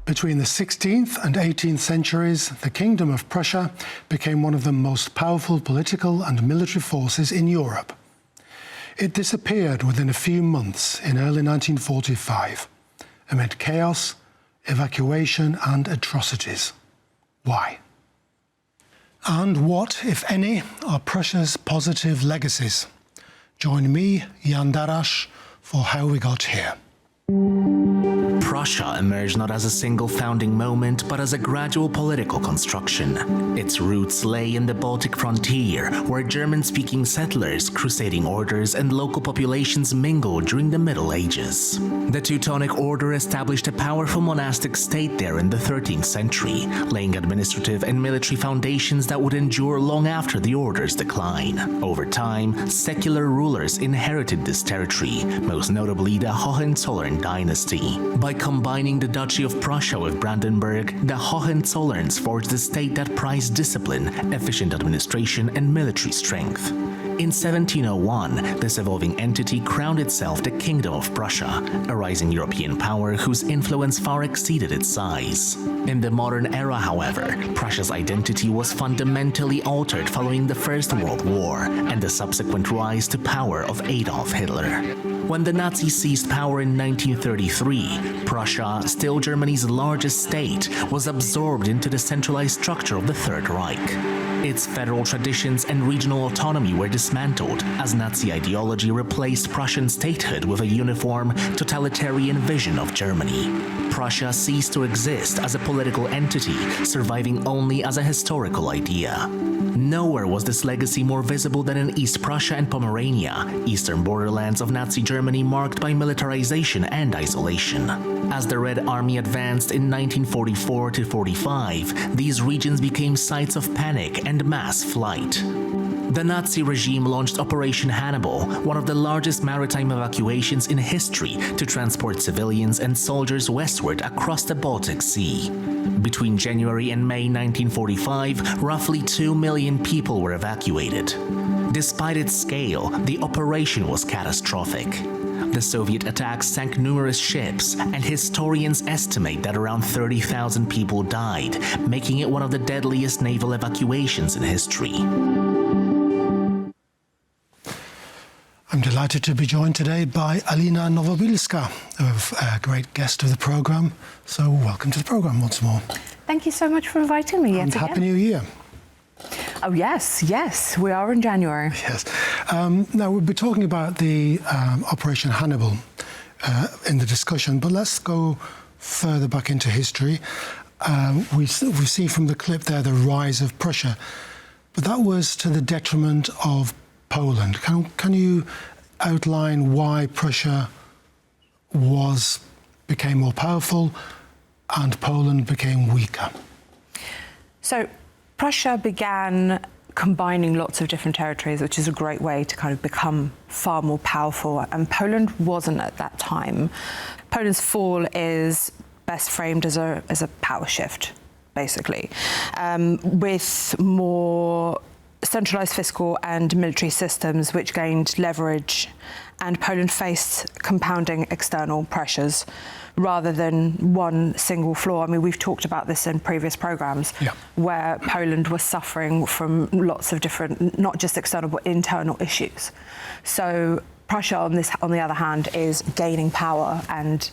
Between the 16th and 18th centuries, the Kingdom of Prussia became one of the most powerful political and military forces in Europe. It disappeared within a few months in early 1945, amid chaos, evacuation and atrocities. Why? And what, if any, are Prussia's positive legacies? Join me, Jan Darasz, for How We Got Here. Prussia emerged not as a single founding moment, but as a gradual political construction. Its roots lay in the Baltic frontier, where German-speaking settlers, crusading orders, and local populations mingled during the Middle Ages. The Teutonic Order established a powerful monastic state there in the 13th century, laying administrative and military foundations that would endure long after the order's decline. Over time, secular rulers inherited this territory, most notably the Hohenzollern dynasty. By combining the Duchy of Prussia with Brandenburg, the Hohenzollerns forged a state that prized discipline, efficient administration, and military strength. In 1701, this evolving entity crowned itself the Kingdom of Prussia, a rising European power whose influence far exceeded its size. In the modern era, however, Prussia's identity was fundamentally altered following the First World War and the subsequent rise to power of Adolf Hitler. When the Nazis seized power in 1933, Prussia, still Germany's largest state, was absorbed into the centralized structure of the Third Reich. Its federal traditions and regional autonomy were dismantled as Nazi ideology replaced Prussian statehood with a uniform, totalitarian vision of Germany. Prussia ceased to exist as a political entity, surviving only as a historical idea. Nowhere was this legacy more visible than in East Prussia and Pomerania, eastern borderlands of Nazi Germany marked by militarization and isolation. As the Red Army advanced in 1944 to 45, these regions became sites of panic and mass flight. The Nazi regime launched Operation Hannibal, one of the largest maritime evacuations in history, to transport civilians and soldiers westward across the Baltic Sea. Between January and May 1945, roughly 2 million people were evacuated. Despite its scale, the operation was catastrophic. The Soviet attacks sank numerous ships, and historians estimate that around 30,000 people died, making it one of the deadliest naval evacuations in history. I'm delighted to be joined today by Alina Nowobilska, a great guest of the programme. So welcome to the programme once more. Thank you so much for inviting me yet again. Happy New Year. Oh yes, we are in January. Yes. Now we'll be talking about the Operation Hannibal in the discussion, but let's go further back into history. We see from the clip there the rise of Prussia, but that was to the detriment of Poland. Can you outline why Prussia became more powerful and Poland became weaker? So Prussia began combining lots of different territories, which is a great way to kind of become far more powerful, and Poland wasn't at that time. Poland's fall is best framed as a power shift, basically, with more centralized fiscal and military systems which gained leverage, and Poland faced compounding external pressures rather than one single flaw. I mean, we've talked about this in previous programs, where Poland was suffering from lots of different, not just external but internal issues. So Prussia, on the other hand, is gaining power and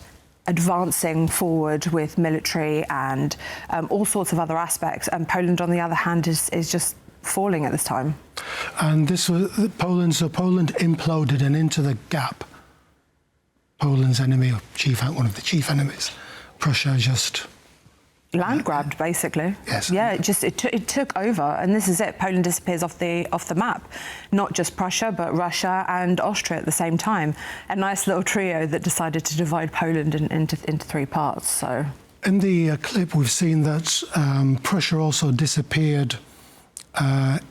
advancing forward with military and all sorts of other aspects, and Poland, on the other hand, is just falling at this time. And this was Poland, so Poland imploded, and into the gap, Poland's enemy, or one of the chief enemies, Prussia, just land grabbed, basically. Yes. Yeah, it took over, and this is it. Poland disappears off the map. Not just Prussia, but Russia and Austria at the same time. A nice little trio that decided to divide Poland into three parts. So in the clip, we've seen that Prussia also disappeared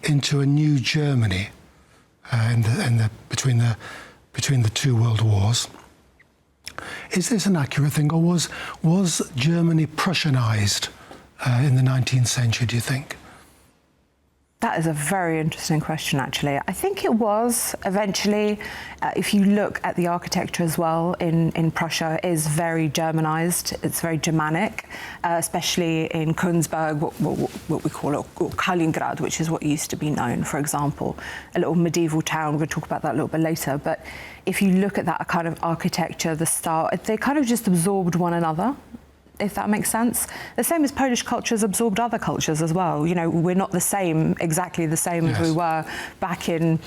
into a new Germany between the two world wars. Is this an accurate thing, or was Germany Prussianized in the 19th century, do you think? That is a very interesting question, actually. I think it was eventually, if you look at the architecture as well in Prussia, is very Germanized. It's very Germanic, especially in Königsberg, what we call it, or Kaliningrad, which is what used to be known, for example, a little medieval town. We're going to talk about that a little bit later. But if you look at that kind of architecture, the style, they kind of just absorbed one another, if that makes sense. The same as Polish cultures absorbed other cultures as well. You know, we're not exactly the same as we were back in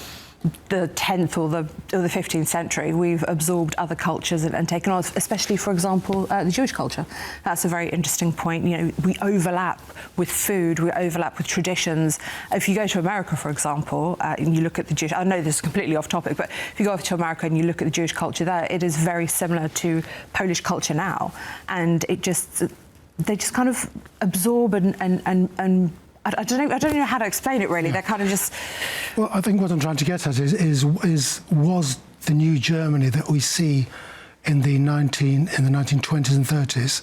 the 10th or the 15th century. We've absorbed other cultures and taken on, especially, for example, the Jewish culture. That's a very interesting point. You know, we overlap with food, we overlap with traditions. If you go to America, for example, and you look at the Jewish, I know this is completely off topic, but if you go over to America and you look at the Jewish culture there, it is very similar to Polish culture now. And they just kind of absorb and I don't know how to explain it, really. They're kind of just... Well, I think what I'm trying to get at was the new Germany that we see in the 1920s and 30s,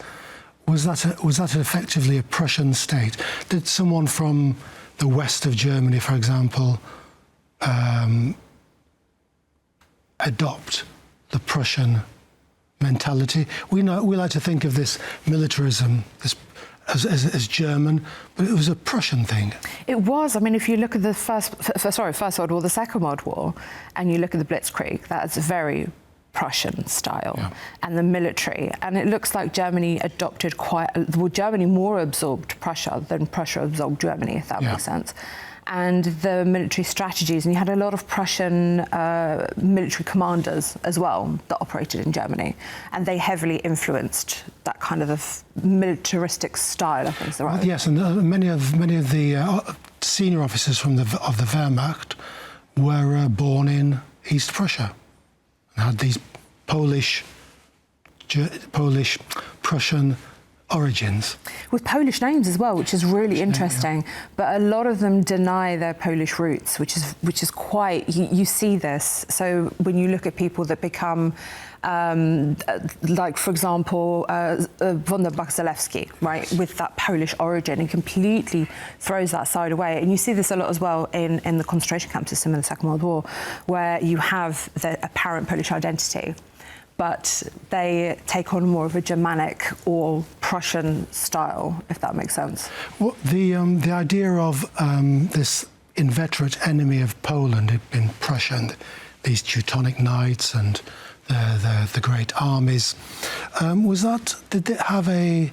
was that effectively a Prussian state? Did someone from the west of Germany, for example, adopt the Prussian mentality? We like to think of this militarism, as German, but it was a Prussian thing. It was. I mean, if you look at the First World War, the Second World War, and you look at the Blitzkrieg, that's very Prussian style, and the military. And it looks like Germany adopted Germany more absorbed Prussia than Prussia absorbed Germany, if that makes sense. And the military strategies, and you had a lot of Prussian military commanders as well that operated in Germany, and they heavily influenced that kind of militaristic style, I think is the right. Yes, and many of the senior officers of the Wehrmacht were born in East Prussia and had these Polish Prussian origins. With Polish names as well, which is really interesting. But a lot of them deny their Polish roots, which is quite, you see this. So when you look at people that become, like, for example, Wądrowski, right, with that Polish origin, and completely throws that side away. And you see this a lot as well in the concentration camp system in the Second World War, where you have the apparent Polish identity, but they take on more of a Germanic or Prussian style, if that makes sense. Well, the idea of this inveterate enemy of Poland in Prussia, and these Teutonic Knights and the great armies, did it have a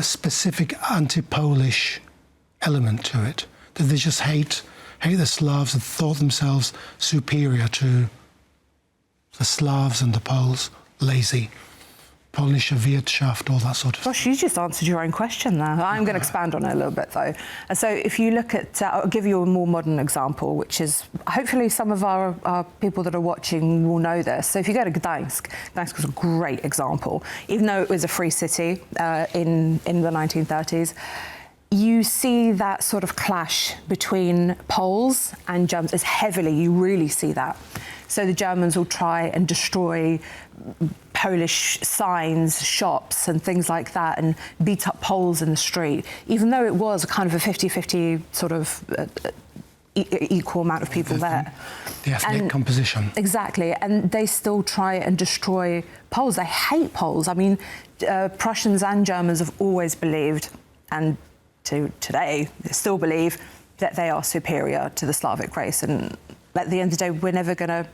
specific anti-Polish element to it? Did they just hate the Slavs and thought themselves superior to the Slavs and the Poles, lazy, Polnische Wirtschaft, all that sort of... Gosh, you just answered your own question there. I'm going to expand on it a little bit, though. And so if you look at... I'll give you a more modern example, which is... Hopefully some of our people that are watching will know this. So if you go to Gdańsk, Gdańsk was a great example. Even though it was a free city in the 1930s, you see that sort of clash between Poles and Germans. It's heavily, you really see that. So the Germans will try and destroy Polish signs, shops and things like that, and beat up Poles in the street, even though it was kind of a 50-50 sort of equal amount of people there. The ethnic composition. Exactly, and they still try and destroy Poles. They hate Poles. I mean, Prussians and Germans have always believed, and to today, they still believe, that they are superior to the Slavic race. And at the end of the day, we're never gonna,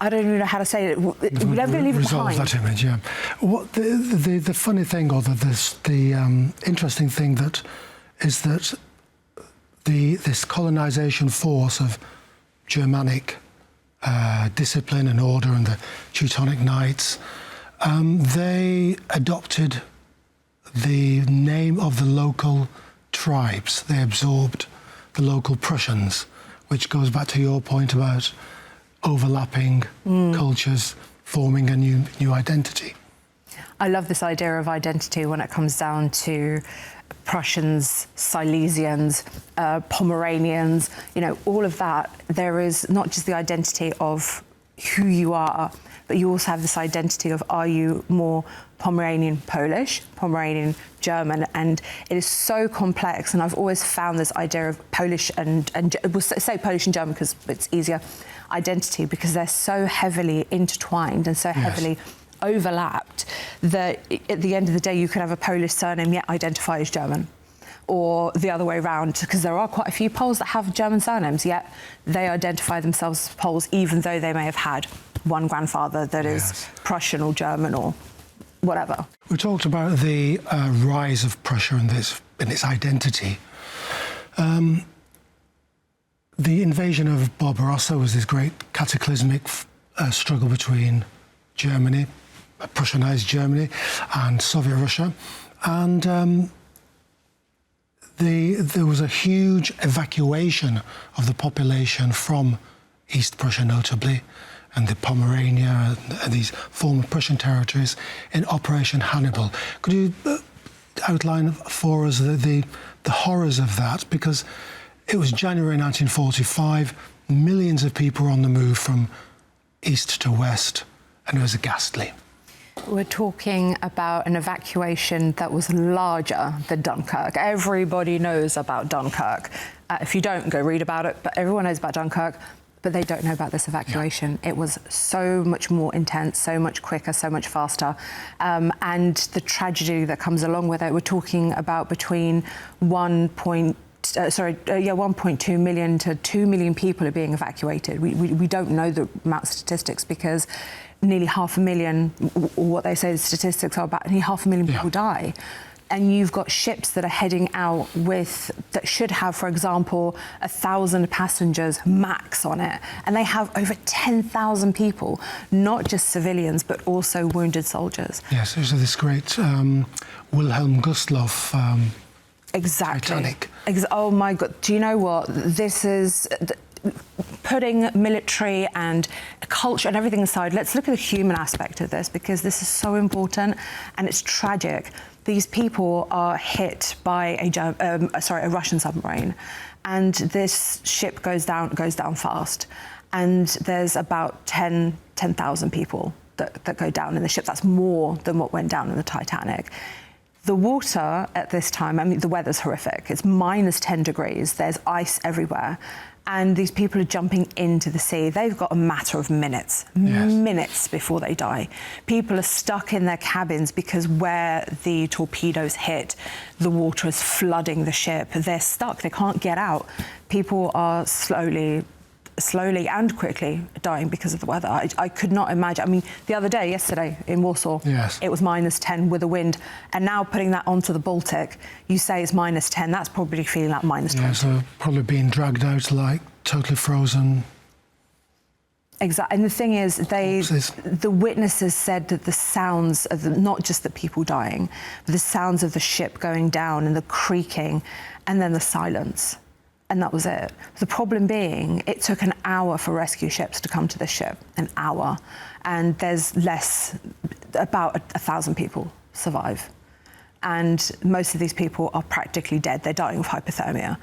I don't even know how to say it, we're never gonna leave it behind. Resolve that image, yeah. What the funny thing, or the interesting thing is that this colonization force of Germanic discipline and order and the Teutonic Knights, they adopted the name of the local tribes. They absorbed the local Prussians, which goes back to your point about overlapping cultures forming a new identity. I love this idea of identity when it comes down to Prussians, Silesians, Pomeranians, you know, all of that. There is not just the identity of who you are, but you also have this identity of, are you more Pomeranian Polish, Pomeranian German? And it is so complex, and I've always found this idea of Polish and we'll say Polish and German because it's easier, identity, because they're so heavily intertwined and so heavily overlapped that at the end of the day you could have a Polish surname yet identify as German, or the other way around, because there are quite a few Poles that have German surnames, yet they identify themselves as Poles, even though they may have had one grandfather that is Prussian or German or whatever. We talked about the rise of Prussia and its identity. The invasion of Barbarossa was this great cataclysmic struggle between Germany, Prussianized Germany, and Soviet Russia, and there was a huge evacuation of the population from East Prussia, notably, and the Pomerania and these former Prussian territories in Operation Hannibal. Could you outline for us the horrors of that? Because it was January 1945, millions of people were on the move from east to west, and it was ghastly. We're talking about an evacuation that was larger than Dunkirk. Everybody knows about Dunkirk. If you don't, go read about it, but everyone knows about Dunkirk, but they don't know about this evacuation. It was so much more intense, so much quicker, so much faster. And the tragedy that comes along with it, we're talking about between 1.2 million to 2 million people are being evacuated. We don't know the amount of statistics because nearly 500,000, or what they say the statistics are about, nearly 500,000 people die. And you've got ships that are heading out that should have, for example, 1,000 passengers max on it. And they have over 10,000 people, not just civilians, but also wounded soldiers. Yes, there's this great Wilhelm Gustloff Exactly. Titanic. Oh my God, do you know what? This is putting military and culture and everything aside. Let's look at the human aspect of this, because this is so important and it's tragic. These people are hit by a Russian submarine, and this ship goes down fast, and there's about 10,000 people that go down in the ship. That's more than what went down in the Titanic. The water at this time, I mean, the weather's horrific. It's minus 10 degrees. There's ice everywhere. And these people are jumping into the sea. They've got a matter of minutes before they die. People are stuck in their cabins because where the torpedoes hit, the water is flooding the ship. They're stuck. They can't get out. People are slowly and quickly dying because of the weather. I could not imagine. I mean, yesterday in Warsaw, it was minus 10 with a wind, and now putting that onto the Baltic, you say it's minus 10, that's probably feeling like minus 20. Yeah, so probably being dragged out like totally frozen. Exactly, and the thing is, the witnesses said that the sounds of not just the people dying, but the sounds of the ship going down and the creaking, and then the silence. And that was it. The problem being, it took an hour for rescue ships to come to this ship, an hour. And there's about 1,000 people survive. And most of these people are practically dead. They're dying of hypothermia.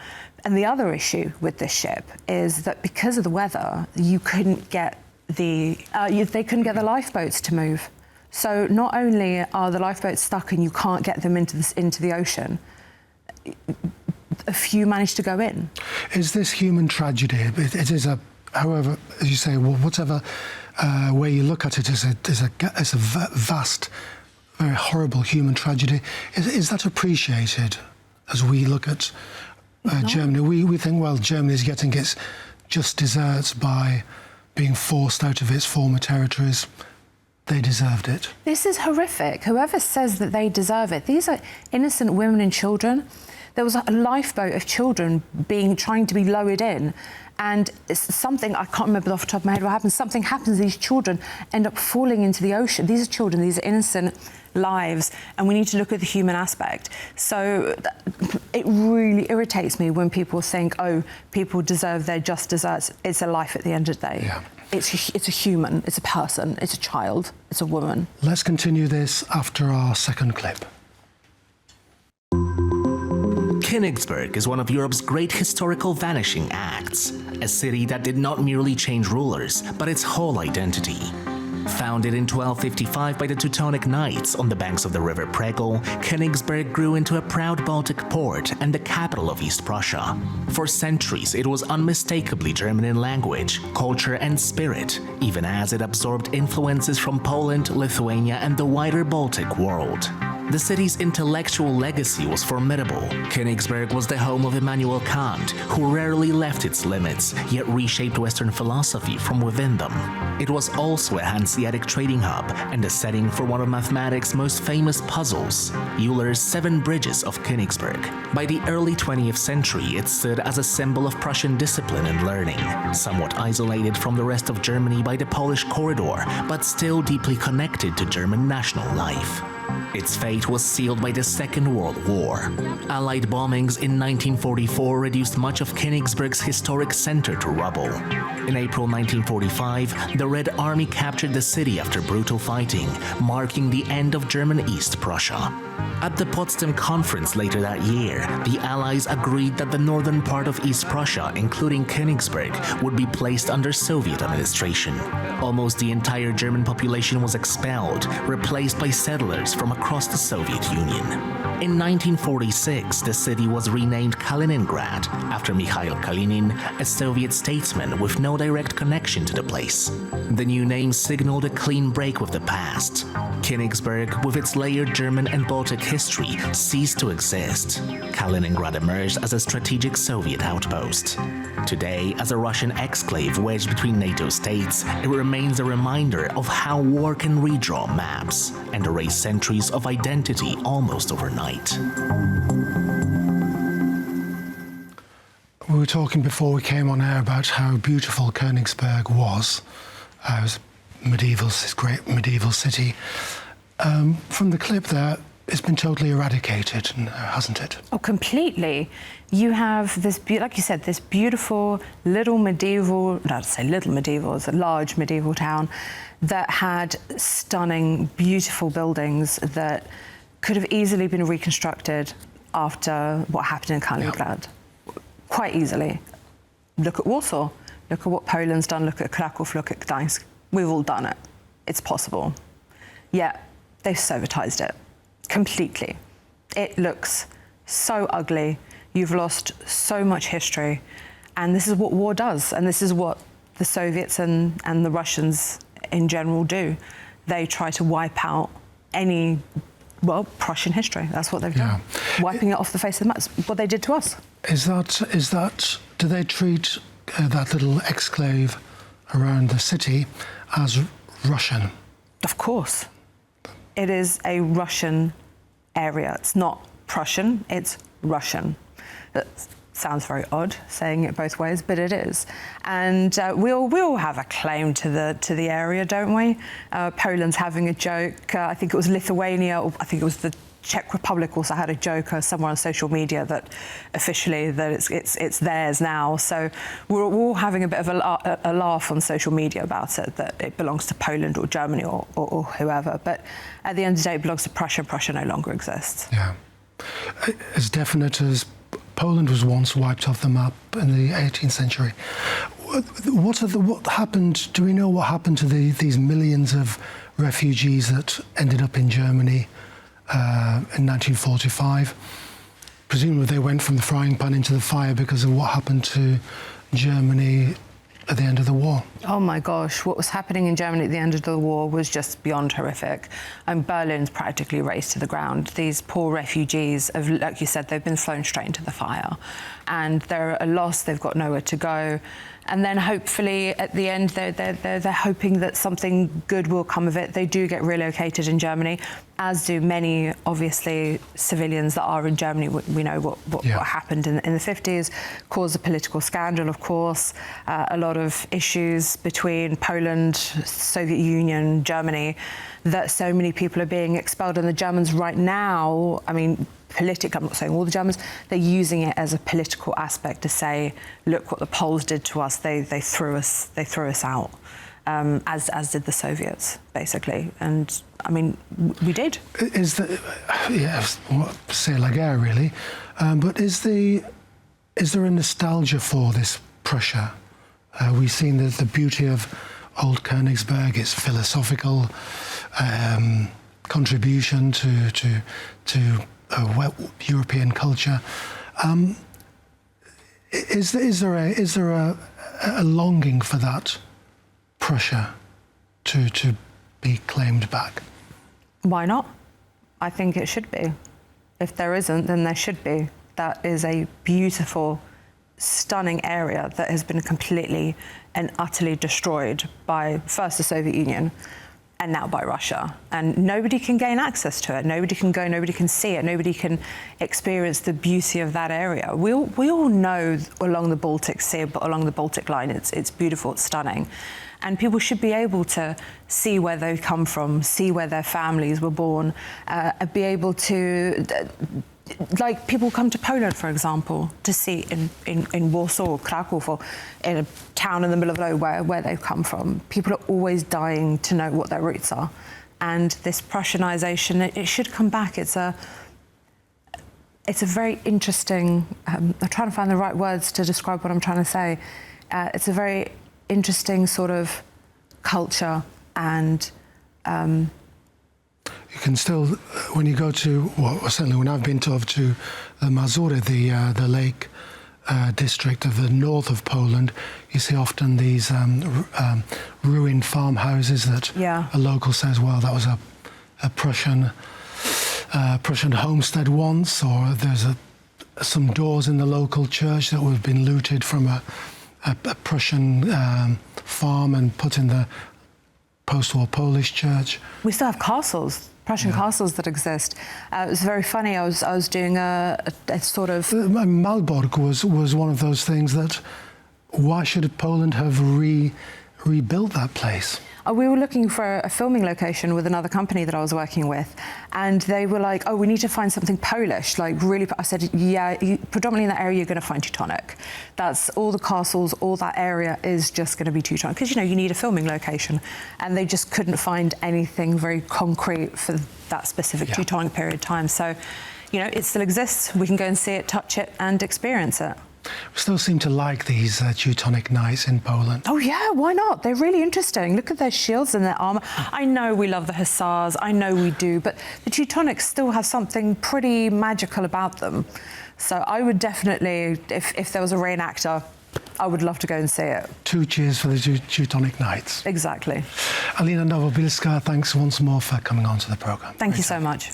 And the other issue with this ship is that because of the weather, they couldn't get the lifeboats to move. So not only are the lifeboats stuck and you can't get them into the ocean, a few managed to go in. Is this human tragedy? It is however, as you say, whatever way you look at it, is a vast, very horrible human tragedy. Is that appreciated as we look at Germany? We think, well, Germany is getting its just desserts by being forced out of its former territories. They deserved it. This is horrific. Whoever says that they deserve it, these are innocent women and children. There was a lifeboat of children trying to be lowered in, and it's something, I can't remember off the top of my head what happened, something happens, these children end up falling into the ocean. These are children, these are innocent lives, and we need to look at the human aspect. So it really irritates me when people think, oh, people deserve their just desserts. It's a life at the end of the day. Yeah. It's a human, it's a person, it's a child, it's a woman. Let's continue this after our second clip. Königsberg is one of Europe's great historical vanishing acts, a city that did not merely change rulers, but its whole identity. Founded in 1255 by the Teutonic Knights on the banks of the river Pregel, Königsberg grew into a proud Baltic port and the capital of East Prussia. For centuries, it was unmistakably German in language, culture, and spirit, even as it absorbed influences from Poland, Lithuania, and the wider Baltic world. The city's intellectual legacy was formidable. Königsberg was the home of Immanuel Kant, who rarely left its limits, yet reshaped Western philosophy from within them. It was also a Hanseatic trading hub and a setting for one of mathematics' most famous puzzles, Euler's Seven Bridges of Königsberg. By the early 20th century, it stood as a symbol of Prussian discipline and learning, somewhat isolated from the rest of Germany by the Polish corridor, but still deeply connected to German national life. Its fate was sealed by the Second World War. Allied bombings in 1944 reduced much of Königsberg's historic center to rubble. In April 1945, the Red Army captured the city after brutal fighting, marking the end of German East Prussia. At the Potsdam Conference later that year, the Allies agreed that the northern part of East Prussia, including Königsberg, would be placed under Soviet administration. Almost the entire German population was expelled, replaced by settlers from across the Soviet Union. In 1946, the city was renamed Kaliningrad, after Mikhail Kalinin, a Soviet statesman with no direct connection to the place. The new name signaled a clean break with the past. Königsberg, with its layered German and Baltic history, ceased to exist. Kaliningrad emerged as a strategic Soviet outpost. Today, as a Russian exclave wedged between NATO states, it remains a reminder of how war can redraw maps and erase centuries of identity almost overnight. We were talking before we came on air about how beautiful Königsberg was. It was this great medieval city. From the clip there, it's been totally eradicated, hasn't it? Oh, completely. You have this, like you said, this beautiful little medieval, not to say little medieval, it's a large medieval town that had stunning, beautiful buildings that could have easily been reconstructed after what happened in Kaliningrad. Yep. Quite easily. Look at Warsaw, look at what Poland's done, look at Krakow, look at Gdańsk. We've all done it. It's possible. Yet, they've Sovietized it. Completely. It looks so ugly. You've lost so much history. And this is what war does. And this is what the Soviets and the Russians in general do. They try to wipe out any, well, Prussian history. That's what they've done. Wiping it off the face of the map. What they did to us. Is that, do they treat that little exclave around the city as Russian? Of course. It is a Russian area. It's not Prussian, it's Russian. That sounds very odd, saying it both ways, but it is. And we all have a claim to the area, don't we? Poland's having a joke. I think it was Lithuania, or I think it was the Czech Republic also had a joke somewhere on social media that officially that it's theirs now. So we're all having a bit of a laugh on social media about it, that it belongs to Poland or Germany or whoever. But at the end of the day, it belongs to Prussia. Prussia no longer exists. Yeah. As definite as Poland was once wiped off the map in the 18th century. What happened? Do we know what happened to these millions of refugees that ended up in Germany in 1945? Presumably they went from the frying pan into the fire because of what happened to Germany at the end of the war. Oh my gosh, what was happening in Germany at the end of the war was just beyond horrific. And Berlin's practically razed to the ground. These poor refugees, like you said, they've been thrown straight into the fire. And they're at a loss, they've got nowhere to go. And then hopefully at the end, they're hoping that something good will come of it. They do get relocated in Germany, as do many, obviously, civilians that are in Germany. We know what happened in the 50s, caused a political scandal, of course, a lot of issues between Poland, Soviet Union, Germany, that so many people are being expelled. And the Germans right now, I mean, I'm not saying all the Germans, they're using it as a political aspect to say, look what the Poles did to us, they threw us out, as did the Soviets, basically. And I mean, we did. Is the c'est la guerre, really? But is there a nostalgia for this Prussia? We've seen the beauty of old Königsberg, its philosophical contribution to European culture. Is there a longing for that Prussia to be claimed back? Why not? I think it should be. If there isn't, then there should be. That is a beautiful, stunning area that has been completely and utterly destroyed by first the Soviet Union and now by Russia. And nobody can gain access to it. Nobody can go, nobody can see it, nobody can experience the beauty of that area. We all know along the Baltic Sea, but along the Baltic line, it's beautiful, it's stunning. And people should be able to see where they come from, see where their families were born, be able to, like people come to Poland, for example, to see in Warsaw or Krakow or in a town in the middle of nowhere where they've come from. People are always dying to know what their roots are. And this Prussianization, it should come back. It's a very interesting, I'm trying to find the right words to describe what I'm trying to say. It's a very interesting sort of culture, and you can still, when you go to, well, certainly when I've been to the Mazury, the lake district of the north of Poland, you see often these ruined farmhouses that a local says, well, that was a Prussian homestead once, or there's some doors in the local church that have been looted from a Prussian farm and put in the post-war Polish church. We still have castles, Prussian castles that exist. It was very funny. I was doing a sort of... Malbork was one of those things that, why should Poland have rebuilt that place? We were looking for a filming location with another company that I was working with, and they were like, oh, we need to find something Polish, like really. I said, yeah, predominantly in that area you're going to find Teutonic. That's all the castles, all that area is just going to be Teutonic, because, you know, you need a filming location, and they just couldn't find anything very concrete for that specific Teutonic period of time. So, you know, it still exists. We can go and see it, touch it, and experience it. We still seem to like these Teutonic knights in Poland. Oh yeah, why not? They're really interesting. Look at their shields and their armour. I know we love the hussars, I know we do, but the Teutonics still have something pretty magical about them. So I would definitely, if there was a reenactor, I would love to go and see it. 2 cheers for the Teutonic Knights. Exactly. Alina Nowobilska, thanks once more for coming on to the programme. Thank you so much.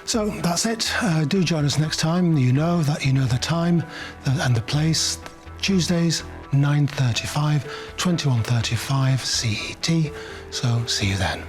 So that's it. Do join us next time. You know the time and the place. Tuesdays, 9:35, 21:35 CET. So see you then.